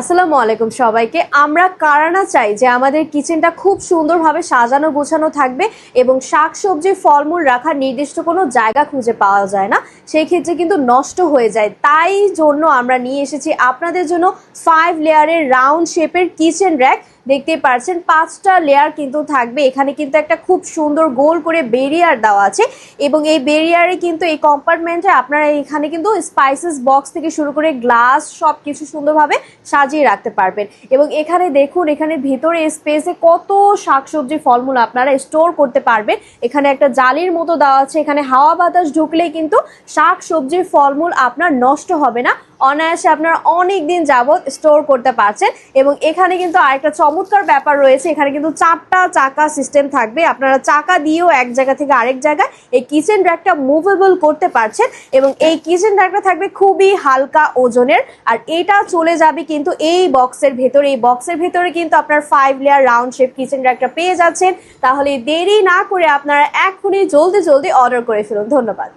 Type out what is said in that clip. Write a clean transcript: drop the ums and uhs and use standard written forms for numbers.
আসসালামু আলাইকুম সবাইকে। আমরা কারা না চাই যে আমাদের কিচেনটা খুব সুন্দরভাবে সাজানো গোছানো থাকবে এবং শাকসবজি ফলমূল রাখার নির্দিষ্ট কোনো জায়গা খুঁজে পাওয়া যায় না, সেই ক্ষেত্রে কিন্তু নষ্ট হয়ে যায়। তাই জন্য আমরা নিয়ে এসেছি আপনাদের জন্য 5 লেয়ারের রাউন্ড শেপের কিচেন র্যাক। দেখতেই পাচ্ছেন 5টা লেয়ার কিন্তু থাকবে। এখানে কিন্তু একটা খুব সুন্দর গোল করে বেরিয়ার দেওয়া আছে এবং এই বেরিয়ারে কিন্তু এই কম্পার্টমেন্টে আপনারা এখানে কিন্তু স্পাইসেস বক্স থেকে শুরু করে গ্লাস সব কিছু সুন্দরভাবে সাজিয়ে রাখতে পারবেন। এবং এখানে দেখুন, এখানে ভিতরে স্পেসে কত শাকসবজি ফলমূল আপনারা স্টোর করতে পারবেন। এখানে একটা জালির মতো দেওয়া আছে, এখানে হাওয়া বাতাস ঢুকলেই কিন্তু শাকসবজির ফলমূল আপনার নষ্ট হবে না, অনায়াসে আপনারা অনেক দিন যাবত স্টোর করতে পারছেন। এবং এখানে কিন্তু আরেকটা চমৎকার ব্যাপার রয়েছে, এখানে কিন্তু 4টা চাকা সিস্টেম থাকবে। আপনারা চাকা দিয়েও এক জায়গা থেকে আরেক জায়গায় এই কিচেন র্যাকটা মুভেবল করতে পারছেন এবং এই কিচেন র্যাকটা থাকবে খুবই হালকা ওজনের। আর এটা চলে যাবে কিন্তু এই বক্সের ভেতরে। এই বক্সের ভেতরে কিন্তু আপনার 5 লেয়ার রাউন্ড শেপ কিচেন র্যাকটা পেয়ে যাচ্ছেন। তাহলে দেরি না করে আপনারা এখনই জলদি অর্ডার করে ফেলুন। ধন্যবাদ।